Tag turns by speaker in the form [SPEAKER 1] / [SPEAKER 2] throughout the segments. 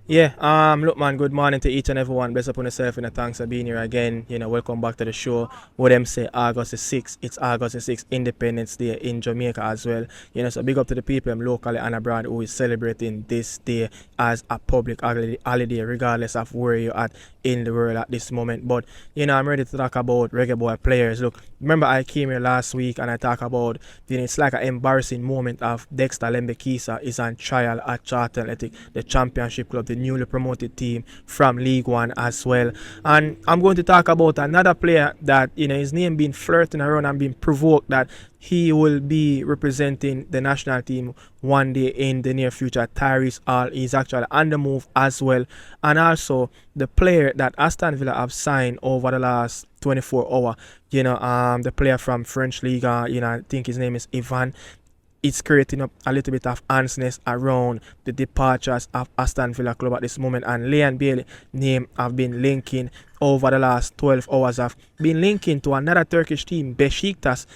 [SPEAKER 1] Look, man, good morning to each and everyone. Bless upon yourself and thanks for being here again. Welcome back to the show. What them say, August the 6th. It's August the 6th, Independence Day in Jamaica as well. So big up to the people locally and abroad who is celebrating this day as a public holiday, regardless of where you're at in the world at this moment. But, I'm ready to talk about reggae boy players. Look, remember I came here last week and I talked about, it's like an embarrassing moment of Dexter Kisa is on trial at Charlton, the championship club, the newly promoted team from League One as well. And I'm going to talk about another player that, his name been flirting around and being provoked that he will be representing the national team one day in the near future. Tyrese is actually on the move as well. And also the player that Aston Villa have signed over the last 24 hours, the player from French Liga, I think his name is Ivan. It's creating up a little bit of answerness around the departures of Aston Villa club at this moment, and Leon Bailey name have been linking over the last 12 hours have been linking to another Turkish team, Besiktas.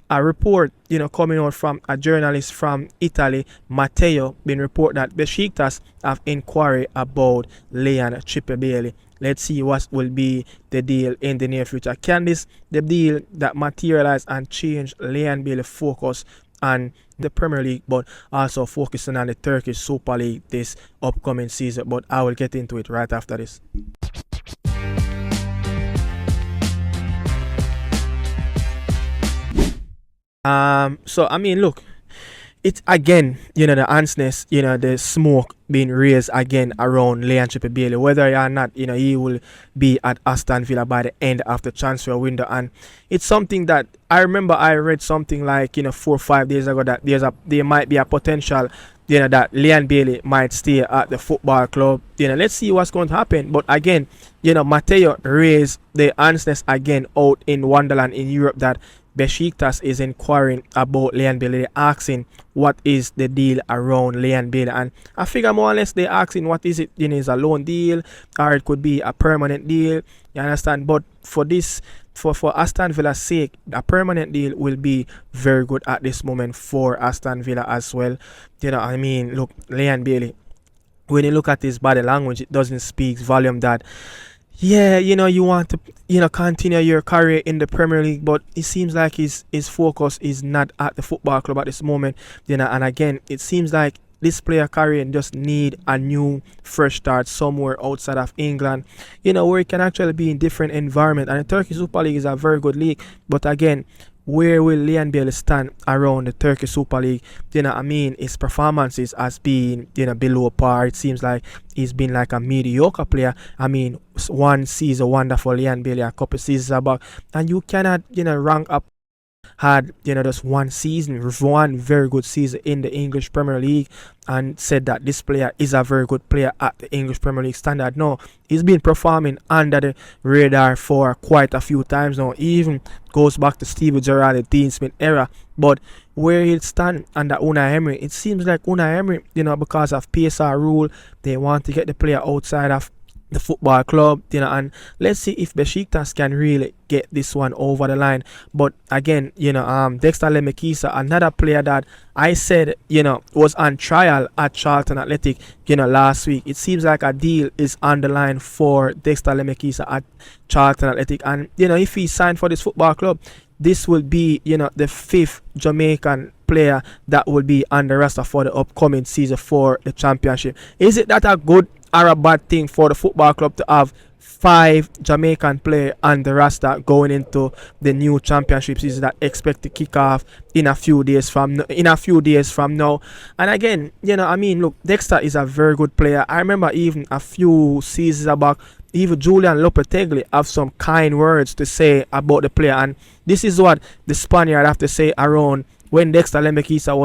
[SPEAKER 1] A report coming out from a journalist from Italy, Matteo, been report that Besiktas have inquiry about Leon Bailey. Let's see what will be the deal in the near future. Can this the deal that materialize and change Leon Bailey focus on the Premier League, but also focusing on the Turkish Super League this upcoming season? But I will get into it right after this. Look, it's again, the answerness, the smoke being raised again around Leon Bailey, whether or not, he will be at Aston Villa by the end of the transfer window. And it's something that I remember I read something like, 4 or 5 days ago that there might be a potential, that Leon Bailey might stay at the football club. Let's see what's going to happen. But again, Matteo raised the answerness again out in Wonderland in Europe that Besiktas is inquiring about Leon Bailey, asking what is the deal around Leon Bailey. And I figure more or less they're asking what is it, is a loan deal or it could be a permanent deal. You understand? But for this, for Aston Villa's sake, a permanent deal will be very good at this moment for Aston Villa as well. Look, Leon Bailey, when you look at his body language, it doesn't speak volume that you want to continue your career in the Premier League, but it seems like his focus is not at the football club at this moment. And again, it seems like this player career just need a new fresh start somewhere outside of England, where he can actually be in different environment. And the Turkish Super League is a very good league, but again, where will Leon Bailey stand around the Turkish Super League? His performances has been, below par. It seems like he's been like a mediocre player. One season wonderful Leon Bailey a couple seasons back, and you cannot, rank up had just one season, one very good season in the English Premier League, and said that this player is a very good player at the English Premier League standard. No, he's been performing under the radar for quite a few times now. He even goes back to Steve Gerrard, the Dean Smith era. But where he'll stand under Unai Emery, it seems like Unai Emery, because of PSR rule, they want to get the player outside of the football club, and let's see if Besiktas can really get this one over the line. But again, Dexter Kisa, another player that I said, was on trial at Charlton Athletic, last week. It seems like a deal is on the line for Dexter Kisa at Charlton Athletic, and if he signed for this football club, this will be, the 5th Jamaican player that will be on the roster for the upcoming season for the championship. Is it that a good or a bad thing for the football club to have 5 Jamaican players on the roster going into the new championship season that expect to kick off in a few days from now? And again, look, Dexter is a very good player. I remember even a few seasons back, even Julian Lopetegui have some kind words to say about the player, and this is what the Spaniard have to say around when Dexter Lemekisa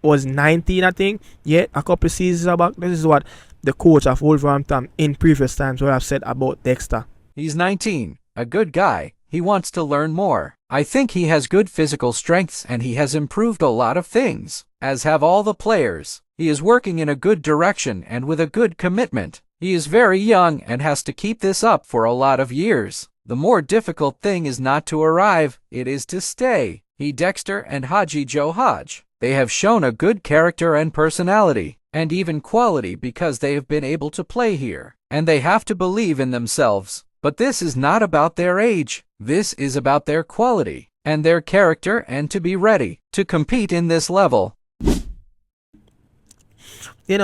[SPEAKER 1] was 19, I think. A couple of seasons back. This is what the coach of Wolverhampton in previous times would have said about Dexter.
[SPEAKER 2] He's 19, a good guy. He wants to learn more. I think he has good physical strengths and he has improved a lot of things, as have all the players. He is working in a good direction and with a good commitment. He is very young and has to keep this up for a lot of years. The more difficult thing is not to arrive, it is to stay. Dexter and Haji Joe Hodge. They have shown a good character and personality, and even quality because they have been able to play here, and they have to believe in themselves. But this is not about their age. This is about their quality and their character, and to be ready to compete in this level.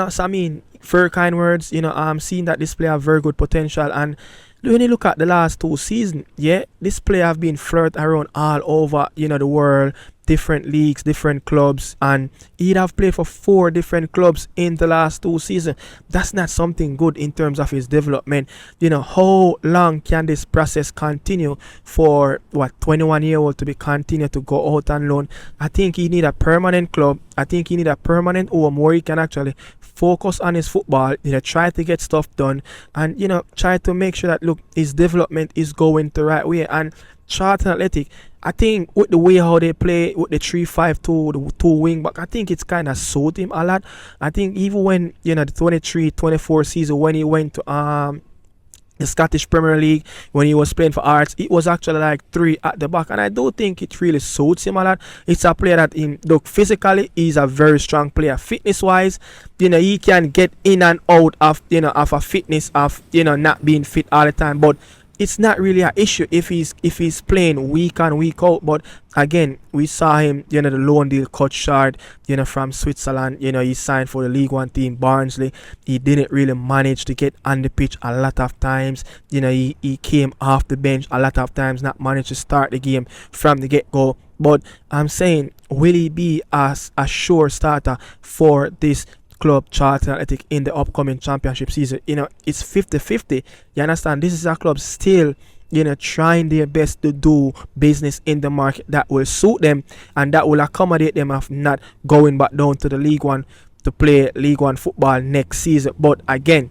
[SPEAKER 1] So I mean, very kind words. I'm seeing that this player have very good potential, and when you look at the last 2 seasons, yeah, this player have been flirted around all over, the world, different leagues, different clubs, and he'd have played for 4 different clubs in the last 2 seasons. That's not something good in terms of his development. How long can this process continue for 21-year-old to be continue to go out on loan? I think he need a permanent club. I think he need a permanent home where he can actually focus on his football, try to get stuff done, and try to make sure that look, his development is going the right way. And Charlton Athletic, I think with the way how they play with the 3-5-2, the 2 wing back, I think it's kind of suit him a lot. I think even when the 23-24 season, when he went to the Scottish Premier League, when he was playing for Hearts, it was actually like 3 at the back, and I do think it really suits him a lot. It's a player that look, physically he's a very strong player. Fitness wise, he can get in and out of of a fitness of not being fit all the time, but it's not really an issue if he's playing week on week out. But again, we saw him, the loan deal cut short, from Switzerland. He signed for the League One team, Barnsley. He didn't really manage to get on the pitch a lot of times. He came off the bench a lot of times, not managed to start the game from the get-go. But I'm saying, will he be a sure starter for this club, Charlton Athletic, in the upcoming championship season? It's 50-50. You understand? This is a club still trying their best to do business in the market that will suit them and that will accommodate them of not going back down to the League One to play League One football next season. But again,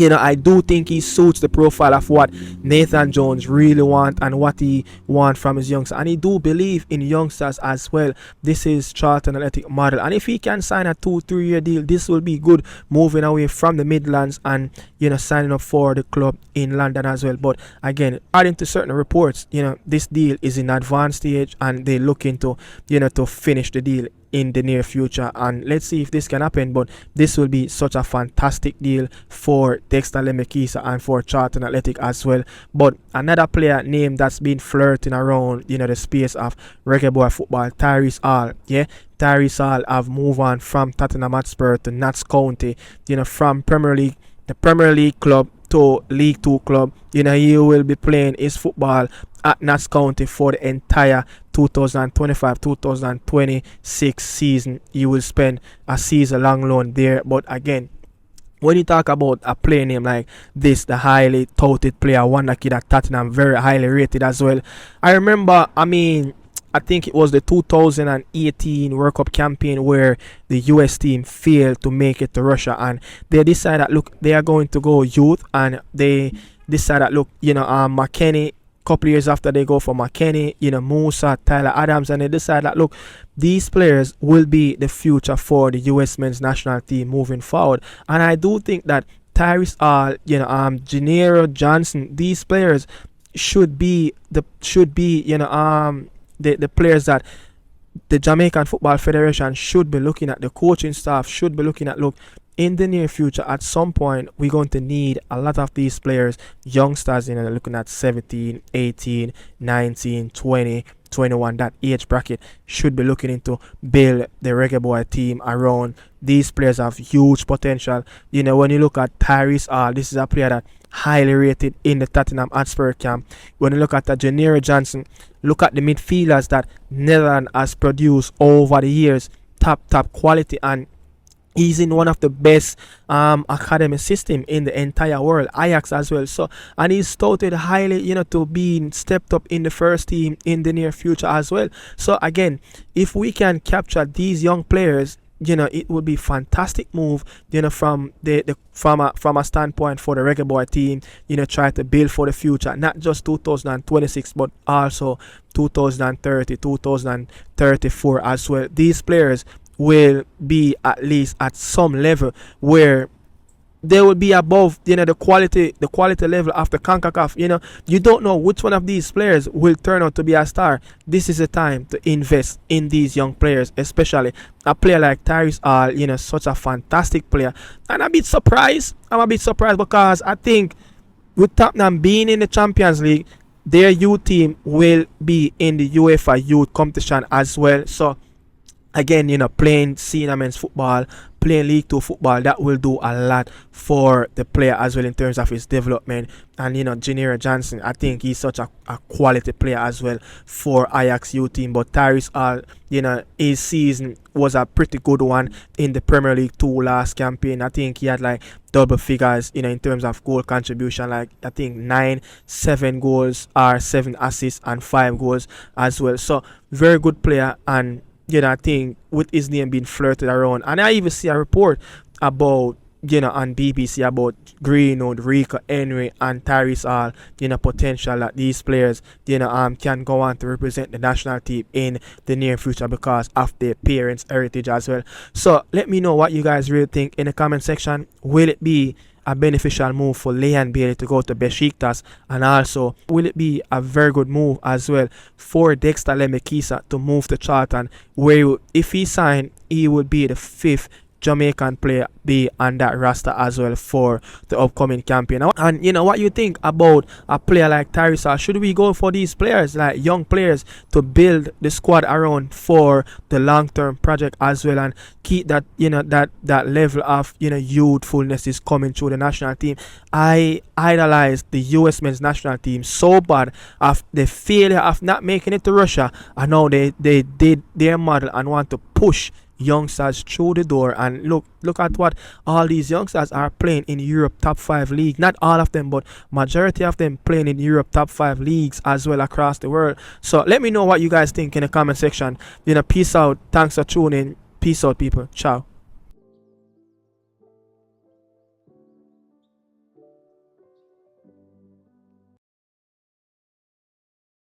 [SPEAKER 1] I do think he suits the profile of what Nathan Jones really want and what he want from his youngsters. And he do believe in youngsters as well. This is Charlton Athletic model. And if he can sign a 2-3 year deal, this will be good, moving away from the Midlands and, signing up for the club in London as well. But again, according to certain reports, this deal is in advanced stage and they're looking to, to finish the deal in the near future, and let's see if this can happen. But this will be such a fantastic deal for Dexter Lemekisa and for Charlton Athletic as well. But another player name that's been flirting around the space of reggaeboy football, Tyrese A. Tyrese A have moved on from Tottenham Hotspur to Notts County, from the Premier League club to League 2 club. He will be playing his football at Notts County for the entire 2025-2026 season. He will spend a season-long loan there. But again, when you talk about a player name like this, the highly touted player, one that kid at Tottenham, very highly rated as well. I remember, I think it was the 2018 World Cup campaign where the US team failed to make it to Russia, and they decided that look, they are going to go youth, and they decided that look, McKennie, couple years after they go for McKennie, Musa, Tyler Adams, and they decide that look, these players will be the future for the US men's national team moving forward. And I do think that Tyrese Gennaro Johnson, these players should be the players that the Jamaican Football Federation should be looking at. The coaching staff should be looking at, look, in the near future, at some point, we're going to need a lot of these players, youngsters, looking at 17, 18, 19, 20, 21, that age bracket, should be looking into build the reggaeboy team around. These players have huge potential. When you look at Tyrese, this is a player that highly rated in the Tottenham Hotspur camp. When you look at Gennaro Johnson, look at the midfielders that Netherlands has produced over the years, top quality, and he's in one of the best academy system in the entire world, Ajax as well. So, and he's touted highly, to being stepped up in the first team in the near future as well. So again, if we can capture these young players, it would be fantastic move, from from a standpoint for the reggaeboy team, try to build for the future, not just 2026, but also 2030, 2034 as well. These players will be at least at some level where they will be above, the quality level of the CONCACAF. You don't know which one of these players will turn out to be a star. This is a time to invest in these young players, especially a player like Tyrese A, such a fantastic player. And I'm a bit surprised because I think with Tottenham being in the Champions League, their youth team will be in the UEFA youth competition as well. So again, playing senior men's football, playing League 2 football, that will do a lot for the player as well in terms of his development. And, Janira Johnson, I think he's such a quality player as well for Ajax youth team. But Tyrese his season was a pretty good one in the Premier League 2 last campaign. I think he had like double figures, in terms of goal contribution, like I think 7 goals or 7 assists and 5 goals as well. So very good player. And I think with his name being flirted around, and I even see a report about, on BBC about Greenwood, Rico, Henry, and Tyrese all, potential that these players, can go on to represent the national team in the near future because of their parents' heritage as well. So let me know what you guys really think in the comment section. Will it be a beneficial move for Leon Bailey to go to Besiktas, and also will it be a very good move as well for Dexter Lemekisa to move to Charlton, where if he signed, he would be the 5th Jamaican player be on that roster as well for the upcoming campaign. And what you think about a player like Tyrese? Should we go for these players, like young players, to build the squad around for the long-term project as well, and keep that that level of youthfulness is coming through the national team? I idolize the US men's national team so bad of the failure of not making it to Russia, and now they did their model and want to push youngsters through the door. And look at what all these youngsters are playing in Europe top 5 league. Not all of them, but majority of them playing in Europe top 5 leagues as well across the world. So let me know what you guys think in the comment section. Peace out. Thanks for tuning in. Peace out, people. Ciao.